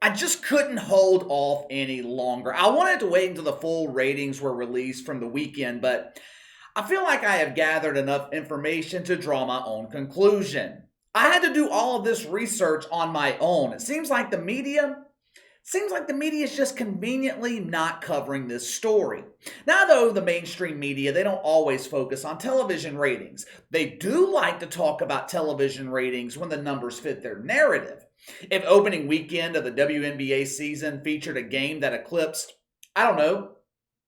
I just couldn't hold off any longer. I wanted to wait until the full ratings were released from the weekend, but I feel like I have gathered enough information to draw my own conclusion. I had to do all of this research on my own. It seems like the media is just conveniently not covering this story. Now, though, the mainstream media, they don't always focus on television ratings. They do like to talk about television ratings when the numbers fit their narrative. If opening weekend of the WNBA season featured a game that eclipsed, I don't know,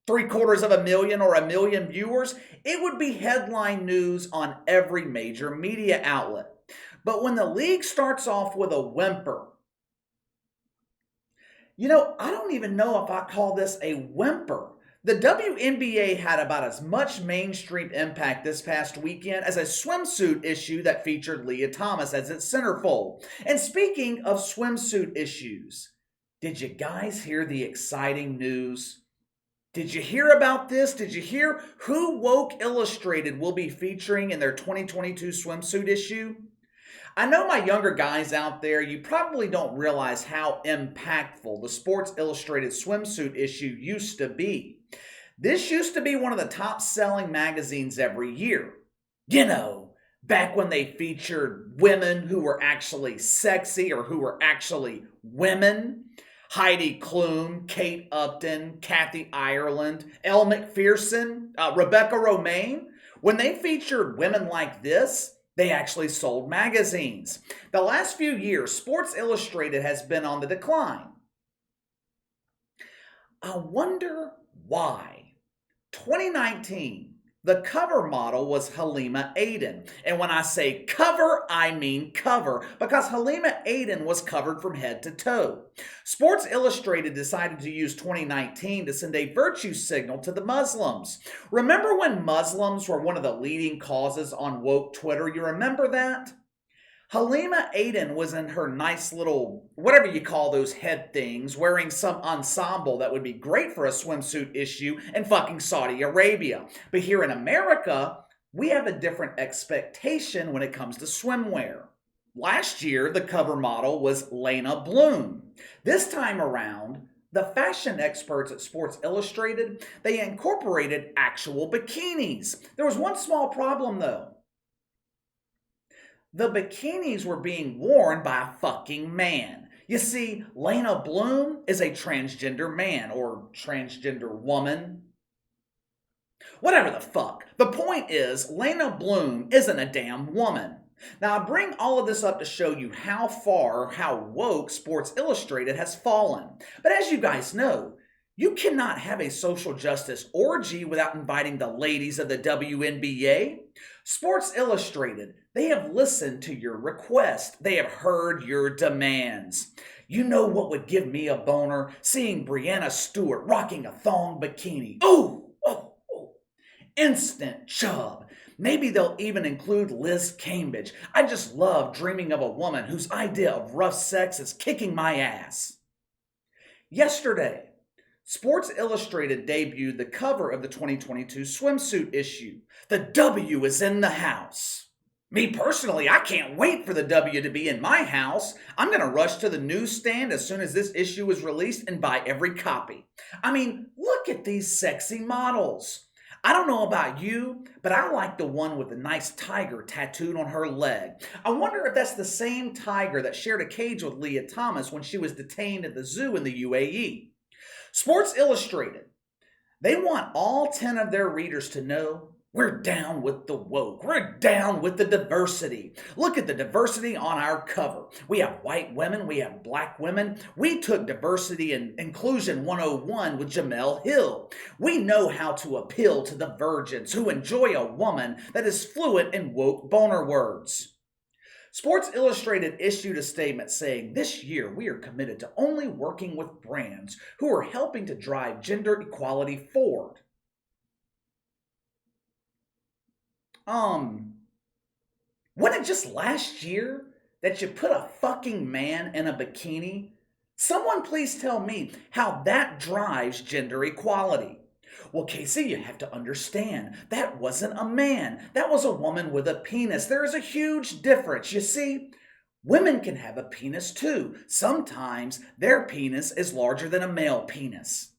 750,000 or 1 million viewers, it would be headline news on every major media outlet. But when the league starts off with a whimper, I don't even know if I call this a whimper. The WNBA had about as much mainstream impact this past weekend as a swimsuit issue that featured Leah Thomas as its centerfold. And speaking of swimsuit issues, did you guys hear the exciting news? Did you hear about this? Did you hear who Woke Illustrated will be featuring in their 2022 swimsuit issue? I know my younger guys out there, you probably don't realize how impactful the Sports Illustrated swimsuit issue used to be. This used to be one of the top selling magazines every year. Back when they featured women who were actually sexy or who were actually women. Heidi Klum, Kate Upton, Kathy Ireland, Elle Macpherson, Rebecca Romaine. When they featured women like this, they actually sold magazines. The last few years, Sports Illustrated has been on the decline. I wonder why. 2019, the cover model was Halima Aden. And when I say cover, I mean cover, because Halima Aden was covered from head to toe. Sports Illustrated decided to use 2019 to send a virtue signal to the Muslims. Remember when Muslims were one of the leading causes on woke Twitter? You remember that? Halima Aden was in her nice little, whatever you call those head things, wearing some ensemble that would be great for a swimsuit issue in fucking Saudi Arabia. But here in America, we have a different expectation when it comes to swimwear. Last year, the cover model was Lena Bloom. This time around, the fashion experts at Sports Illustrated, they incorporated actual bikinis. There was one small problem though. The bikinis were being worn by a fucking man. You see, Lena Bloom is a transgender man or transgender woman. Whatever the fuck. The point is, Lena Bloom isn't a damn woman. Now, I bring all of this up to show you how far, how woke Sports Illustrated has fallen. But as you guys know, you cannot have a social justice orgy without inviting the ladies of the WNBA. Sports Illustrated, they have listened to your request. They have heard your demands. You know what would give me a boner? Seeing Brianna Stewart rocking a thong bikini. Ooh, oh, oh. Instant chub. Maybe they'll even include Liz Cambridge. I just love dreaming of a woman whose idea of rough sex is kicking my ass. Yesterday, Sports Illustrated debuted the cover of the 2022 swimsuit issue. The W is in the house. Me personally, I can't wait for the W to be in my house. I'm going to rush to the newsstand as soon as this issue is released and buy every copy. I mean, look at these sexy models. I don't know about you, but I like the one with the nice tiger tattooed on her leg. I wonder if that's the same tiger that shared a cage with Leah Thomas when she was detained at the zoo in the UAE. Sports Illustrated, they want all 10 of their readers to know we're down with the woke. We're down with the diversity. Look at the diversity on our cover. We have white women. We have black women. We took diversity and inclusion 101 with Jamel Hill. We know how to appeal to the virgins who enjoy a woman that is fluent in woke boner words. Sports Illustrated issued a statement saying, this year we are committed to only working with brands who are helping to drive gender equality forward. Wasn't it just last year that you put a fucking man in a bikini? Someone please tell me how that drives gender equality. Well, Casey, you have to understand, that wasn't a man. That was a woman with a penis. There is a huge difference. You see, Women can have a penis too. Sometimes their penis is larger than a male penis.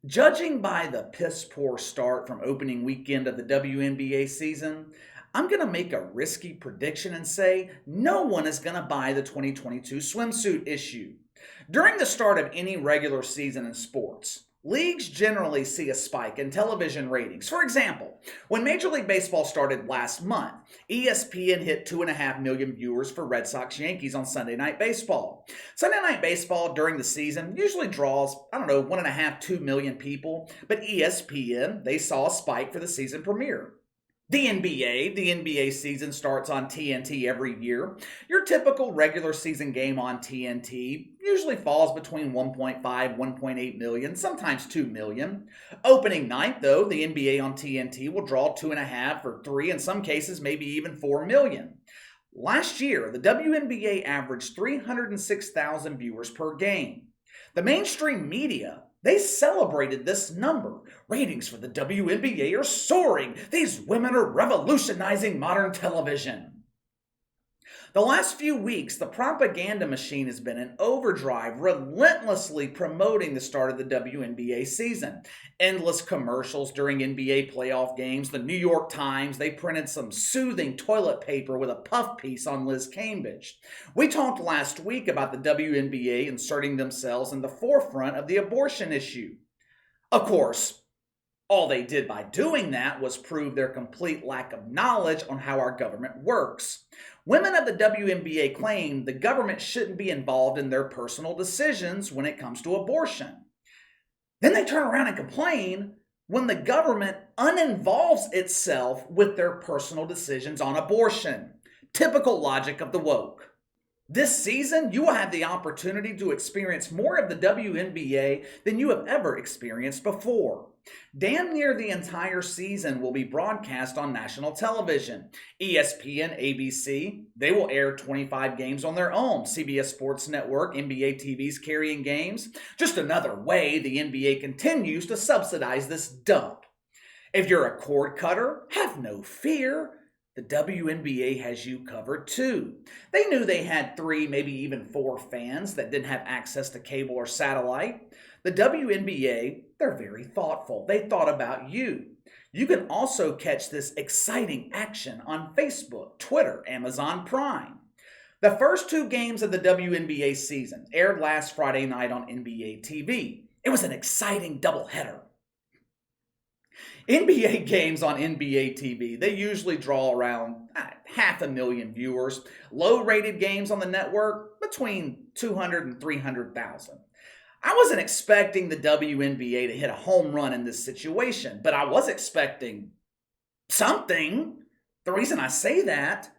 Judging by the piss poor start from opening weekend of the WNBA season, I'm going to make a risky prediction and say no one is going to buy the 2022 swimsuit issue. During the start of any regular season in sports, leagues generally see a spike in television ratings. For example, when Major League Baseball started last month, ESPN hit 2.5 million viewers for Red Sox Yankees on Sunday Night Baseball. Sunday Night Baseball during the season usually draws, 1.5, 2 million people, but ESPN, they saw a spike for the season premiere. The NBA season starts on TNT every year. Your typical regular season game on TNT usually falls between 1.5, 1.8 million, sometimes 2 million. Opening night, though, the NBA on TNT will draw 2.5 or 3, in some cases maybe even 4 million. Last year, the WNBA averaged 306,000 viewers per game. The mainstream media, they celebrated this number. Ratings for the WNBA are soaring. These women are revolutionizing modern television. The last few weeks, the propaganda machine has been in overdrive, relentlessly promoting the start of the WNBA season. Endless commercials during NBA playoff games. The New York Times, they printed some soothing toilet paper with a puff piece on Liz Cambridge. We talked last week about the WNBA inserting themselves in the forefront of the abortion issue. Of course, all they did by doing that was prove their complete lack of knowledge on how our government works. Women of the WNBA claim the government shouldn't be involved in their personal decisions when it comes to abortion. Then they turn around and complain when the government uninvolves itself with their personal decisions on abortion. Typical logic of the woke. This season, you will have the opportunity to experience more of the WNBA than you have ever experienced before. Damn near the entire season will be broadcast on national television. ESPN, ABC, they will air 25 games on their own. CBS Sports Network, NBA TV's carrying games. Just another way the NBA continues to subsidize this dump. If you're a cord cutter, have no fear. The WNBA has you covered too. They knew they had 3, maybe even 4 fans that didn't have access to cable or satellite. The WNBA, they're very thoughtful. They thought about you. You can also catch this exciting action on Facebook, Twitter, Amazon Prime. The first 2 games of the WNBA season aired last Friday night on NBA TV. It was an exciting doubleheader. NBA games on NBA TV, they usually draw around 500,000 viewers. Low-rated games on the network, between 200 and 300,000. I wasn't expecting the WNBA to hit a home run in this situation, but I was expecting something. The reason I say that,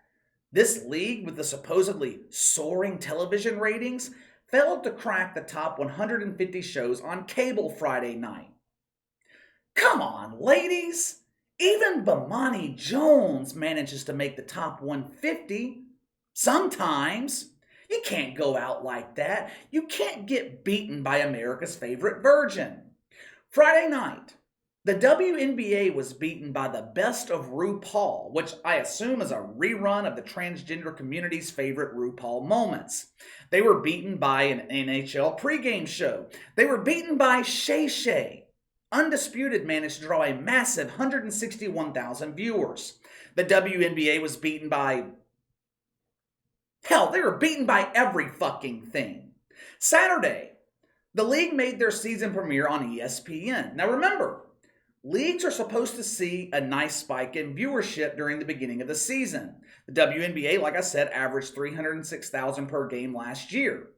this league with the supposedly soaring television ratings failed to crack the top 150 shows on cable Friday night. Come on, ladies! Even Bomani Jones manages to make the top 150. Sometimes. You can't go out like that. You can't get beaten by America's favorite virgin. Friday night, the WNBA was beaten by the Best of RuPaul, which I assume is a rerun of the transgender community's favorite RuPaul moments. They were beaten by an NHL pregame show. They were beaten by Shay Shay. Undisputed managed to draw a massive 161,000 viewers. The WNBA was beaten by... hell, they were beaten by every fucking thing. Saturday, the league made their season premiere on ESPN. Now remember, leagues are supposed to see a nice spike in viewership during the beginning of the season. The WNBA, like I said, averaged 306,000 per game last year.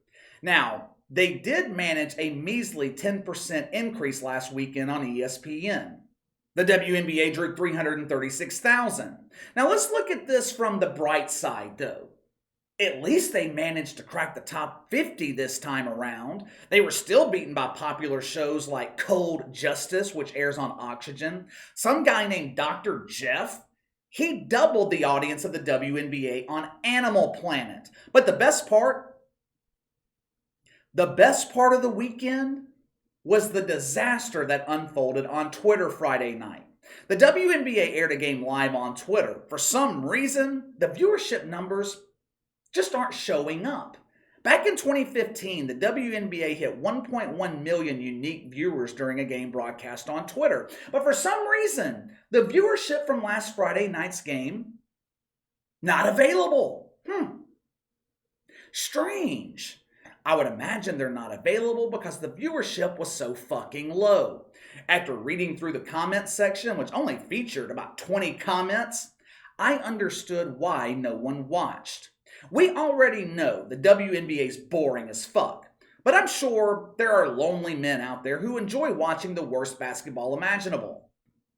Now, they did manage a measly 10% increase last weekend on ESPN. The WNBA drew 336,000. Now let's look at this from the bright side though. At least they managed to crack the top 50 this time around. They were still beaten by popular shows like Cold Justice, which airs on Oxygen. Some guy named Dr. Jeff, he doubled the audience of the WNBA on Animal Planet. But the best part of the weekend was the disaster that unfolded on Twitter Friday night. The WNBA aired a game live on Twitter. For some reason, the viewership numbers just aren't showing up. Back in 2015, the WNBA hit 1.1 million unique viewers during a game broadcast on Twitter. But for some reason, the viewership from last Friday night's game, not available. Strange. I would imagine they're not available because the viewership was so fucking low. After reading through the comment section, which only featured about 20 comments, I understood why no one watched. We already know the WNBA's boring as fuck, but I'm sure there are lonely men out there who enjoy watching the worst basketball imaginable.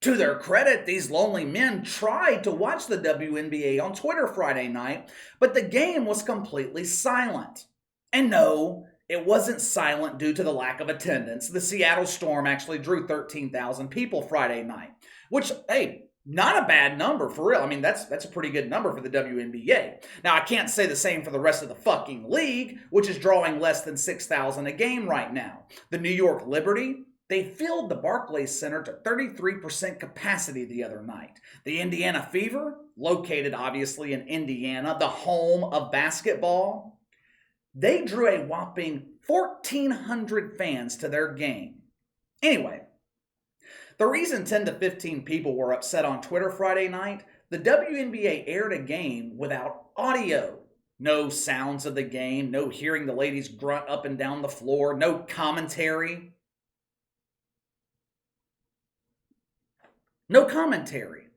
To their credit, these lonely men tried to watch the WNBA on Twitter Friday night, but the game was completely silent. And no, it wasn't silent due to the lack of attendance. The Seattle Storm actually drew 13,000 people Friday night, which, hey, not a bad number for real. I mean, that's a pretty good number for the WNBA. Now, I can't say the same for the rest of the fucking league, which is drawing less than 6,000 a game right now. The New York Liberty, they filled the Barclays Center to 33% capacity the other night. The Indiana Fever, located obviously in Indiana, the home of basketball, they drew a whopping 1,400 fans to their game. Anyway, the reason 10 to 15 people were upset on Twitter Friday night, the WNBA aired a game without audio. No sounds of the game, no hearing the ladies grunt up and down the floor, no commentary. No commentary.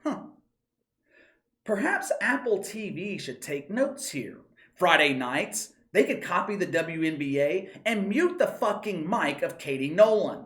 Perhaps Apple TV should take notes here. Friday nights, they could copy the WNBA and mute the fucking mic of Katie Nolan.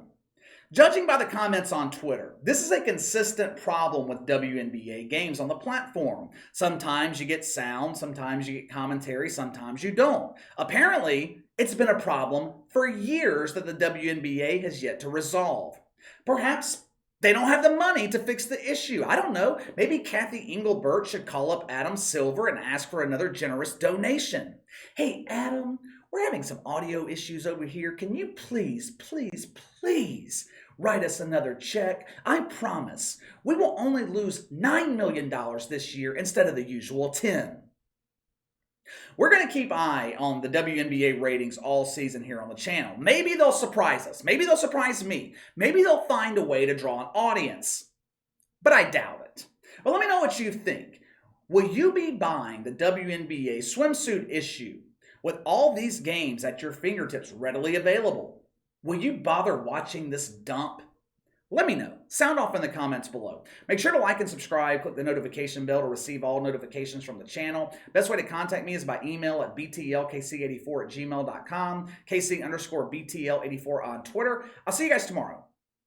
Judging by the comments on Twitter, this is a consistent problem with WNBA games on the platform. Sometimes you get sound, sometimes you get commentary, sometimes you don't. Apparently, it's been a problem for years that the WNBA has yet to resolve. Perhaps they don't have the money to fix the issue. I don't know. Maybe Kathy Engelbert should call up Adam Silver and ask for another generous donation. Hey, Adam, we're having some audio issues over here. Can you please write us another check? I promise we will only lose $9 million this year instead of the usual 10. We're going to keep an eye on the WNBA ratings all season here on the channel. Maybe they'll surprise us. Maybe they'll surprise me. Maybe they'll find a way to draw an audience. But I doubt it. But let me know what you think. Will you be buying the WNBA swimsuit issue with all these games at your fingertips readily available? Will you bother watching this dump? Let me know. Sound off in the comments below. Make sure to like and subscribe. Click the notification bell to receive all notifications from the channel. Best way to contact me is by email at btlkc84@gmail.com, KC_BTL84 on Twitter. I'll see you guys tomorrow.